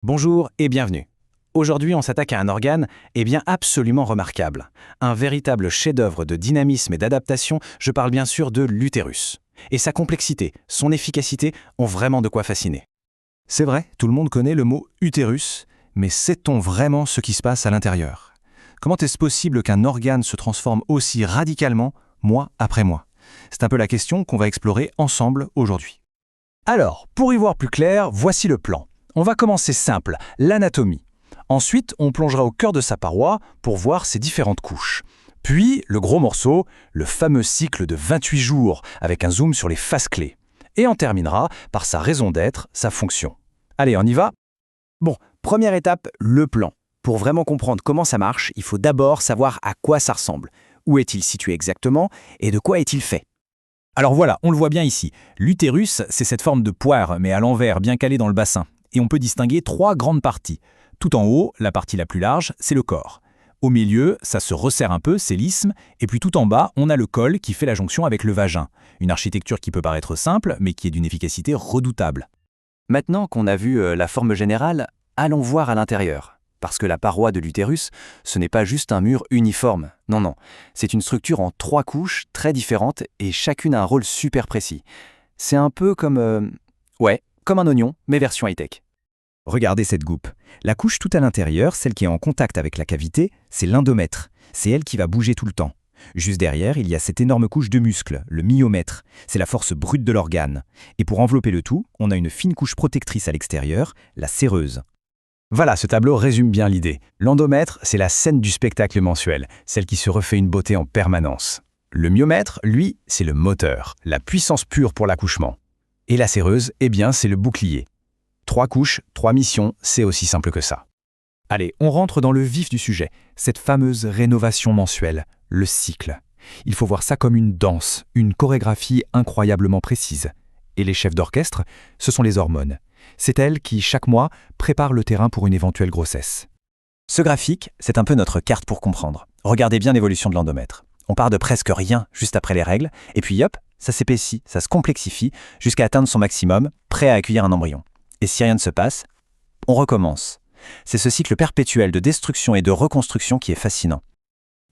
Bonjour et bienvenue. Aujourd'hui, on s'attaque à un organe absolument remarquable. Un véritable chef-d'œuvre de dynamisme et d'adaptation, je parle bien sûr de l'utérus. Et sa complexité, son efficacité ont vraiment de quoi fasciner. C'est vrai, tout le monde connaît le mot utérus, mais sait-on vraiment ce qui se passe à l'intérieur? Comment est-ce possible qu'un organe se transforme aussi radicalement, mois après mois? C'est un peu la question qu'on va explorer ensemble aujourd'hui. Alors, pour y voir plus clair, voici le plan. On va commencer simple, l'anatomie. Ensuite, on plongera au cœur de sa paroi pour voir ses différentes couches. Puis, le gros morceau, le fameux cycle de 28 jours, avec un zoom sur les phases clés. Et on terminera par sa raison d'être, sa fonction. Allez, on y va? Bon, première étape, le plan. Pour vraiment comprendre comment ça marche, il faut d'abord savoir à quoi ça ressemble. Où est-il situé exactement et de quoi est-il fait? Alors voilà, on le voit bien ici. L'utérus, c'est cette forme de poire, mais à l'envers, bien calée dans le bassin. Et on peut distinguer trois grandes parties. Tout en haut, la partie la plus large, c'est le corps. Au milieu, ça se resserre un peu, c'est l'isthme. Et puis tout en bas, on a le col qui fait la jonction avec le vagin. Une architecture qui peut paraître simple, mais qui est d'une efficacité redoutable. Maintenant qu'on a vu la forme générale, allons voir à l'intérieur. Parce que la paroi de l'utérus, ce n'est pas juste un mur uniforme. Non, non. C'est une structure en 3 couches très différentes et chacune a un rôle super précis. C'est un peu comme... comme un oignon, mais version high-tech. Regardez cette gouppe. La couche tout à l'intérieur, celle qui est en contact avec la cavité, c'est l'endomètre. C'est elle qui va bouger tout le temps. Juste derrière, il y a cette énorme couche de muscles, le myomètre. C'est la force brute de l'organe. Et pour envelopper le tout, on a une fine couche protectrice à l'extérieur, la séreuse. Voilà, ce tableau résume bien l'idée. L'endomètre, c'est la scène du spectacle mensuel, celle qui se refait une beauté en permanence. Le myomètre, lui, c'est le moteur, la puissance pure pour l'accouchement. Et la séreuse, c'est le bouclier. 3 couches, 3 missions, c'est aussi simple que ça. Allez, on rentre dans le vif du sujet, cette fameuse rénovation mensuelle, le cycle. Il faut voir ça comme une danse, une chorégraphie incroyablement précise. Et les chefs d'orchestre, ce sont les hormones. C'est elles qui, chaque mois, préparent le terrain pour une éventuelle grossesse. Ce graphique, c'est un peu notre carte pour comprendre. Regardez bien l'évolution de l'endomètre. On part de presque rien juste après les règles, et puis hop, ça s'épaissit, ça se complexifie, jusqu'à atteindre son maximum, prêt à accueillir un embryon. Et si rien ne se passe, on recommence. C'est ce cycle perpétuel de destruction et de reconstruction qui est fascinant.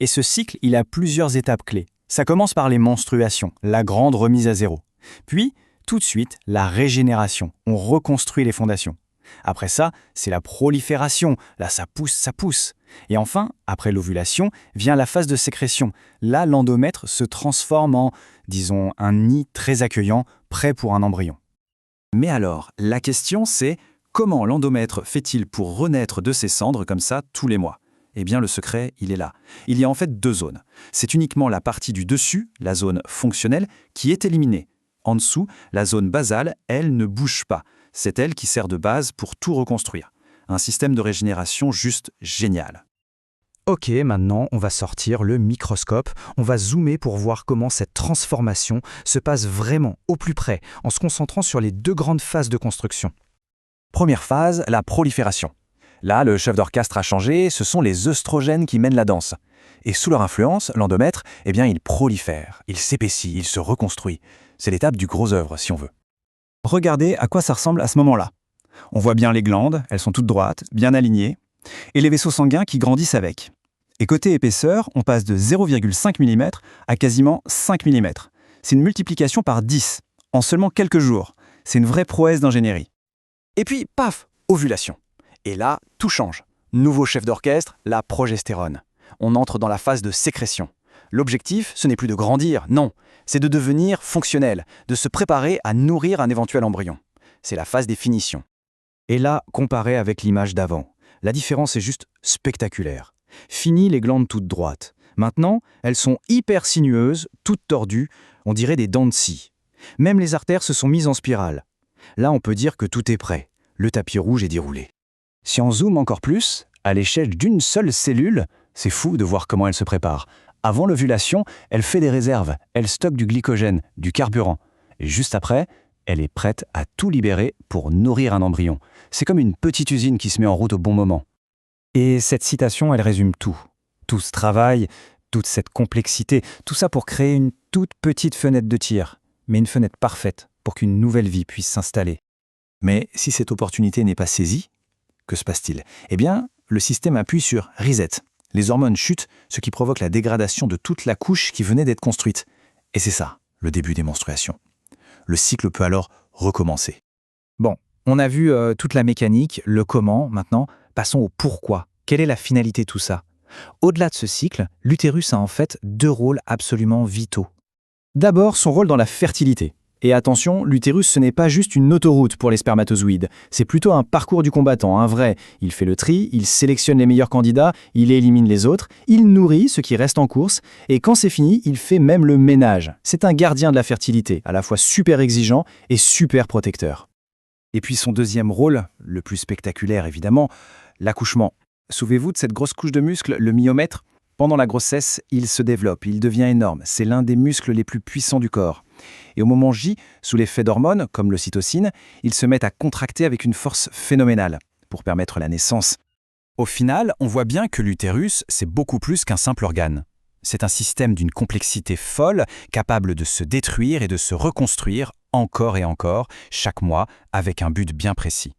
Et ce cycle, il a plusieurs étapes clés. Ça commence par les menstruations, la grande remise à zéro. Puis, tout de suite, la régénération. On reconstruit les fondations. Après ça, c'est la prolifération. Là, ça pousse. Et enfin, après l'ovulation, vient la phase de sécrétion. Là, l'endomètre se transforme en, disons, un nid très accueillant, prêt pour un embryon. Mais alors, la question c'est, comment l'endomètre fait-il pour renaître de ses cendres comme ça tous les mois? Eh bien, le secret, il est là. Il y a en fait 2 zones. C'est uniquement la partie du dessus, la zone fonctionnelle, qui est éliminée. En dessous, la zone basale, elle ne bouge pas. C'est elle qui sert de base pour tout reconstruire. Un système de régénération juste génial. Ok, maintenant on va sortir le microscope, on va zoomer pour voir comment cette transformation se passe vraiment au plus près, en se concentrant sur les 2 grandes phases de construction. Première phase, la prolifération. Là, le chef d'orchestre a changé, ce sont les œstrogènes qui mènent la danse. Et sous leur influence, l'endomètre, il prolifère, il s'épaissit, il se reconstruit. C'est l'étape du gros œuvre, si on veut. Regardez à quoi ça ressemble à ce moment-là. On voit bien les glandes, elles sont toutes droites, bien alignées, et les vaisseaux sanguins qui grandissent avec. Et côté épaisseur, on passe de 0,5 mm à quasiment 5 mm. C'est une multiplication par 10, en seulement quelques jours. C'est une vraie prouesse d'ingénierie. Et puis, paf, ovulation. Et là, tout change. Nouveau chef d'orchestre, la progestérone. On entre dans la phase de sécrétion. L'objectif, ce n'est plus de grandir, non. C'est de devenir fonctionnel, de se préparer à nourrir un éventuel embryon. C'est la phase des finitions. Et là, comparé avec l'image d'avant, la différence est juste spectaculaire. Fini les glandes toutes droites. Maintenant, elles sont hyper sinueuses, toutes tordues, on dirait des dents de scie. Même les artères se sont mises en spirale. Là, on peut dire que tout est prêt. Le tapis rouge est déroulé. Si on zoome encore plus, à l'échelle d'une seule cellule, c'est fou de voir comment elle se prépare. Avant l'ovulation, elle fait des réserves, elle stocke du glycogène, du carburant. Et juste après, elle est prête à tout libérer pour nourrir un embryon. C'est comme une petite usine qui se met en route au bon moment. Et cette citation, elle résume tout. Tout ce travail, toute cette complexité, tout ça pour créer une toute petite fenêtre de tir, mais une fenêtre parfaite pour qu'une nouvelle vie puisse s'installer. Mais si cette opportunité n'est pas saisie, Que se passe-t-il? Eh bien, le système appuie sur reset. Les hormones chutent, ce qui provoque la dégradation de toute la couche qui venait d'être construite. Et c'est ça, le début des menstruations. Le cycle peut alors recommencer. Bon, on a vu toute la mécanique, le comment, maintenant, passons au pourquoi. Quelle est la finalité de tout ça? Au-delà de ce cycle, l'utérus a en fait 2 rôles absolument vitaux. D'abord, son rôle dans la fertilité. Et attention, l'utérus, ce n'est pas juste une autoroute pour les spermatozoïdes, c'est plutôt un parcours du combattant, un vrai. Il fait le tri, il sélectionne les meilleurs candidats, il élimine les autres, il nourrit ceux qui restent en course, et quand c'est fini, il fait même le ménage. C'est un gardien de la fertilité, à la fois super exigeant et super protecteur. Et puis son deuxième rôle, le plus spectaculaire évidemment, l'accouchement. Souvenez-vous de cette grosse couche de muscles, le myomètre? Pendant la grossesse, il se développe, il devient énorme. C'est l'un des muscles les plus puissants du corps. Et au moment J, sous l'effet d'hormones, comme l'ocytocine, il se met à contracter avec une force phénoménale pour permettre la naissance. Au final, on voit bien que l'utérus, c'est beaucoup plus qu'un simple organe. C'est un système d'une complexité folle, capable de se détruire et de se reconstruire encore et encore, chaque mois, avec un but bien précis.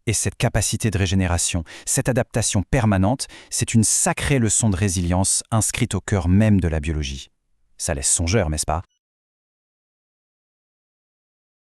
Et cette capacité de régénération, cette adaptation permanente, c'est une sacrée leçon de résilience inscrite au cœur même de la biologie. Ça laisse songeur, n'est-ce pas?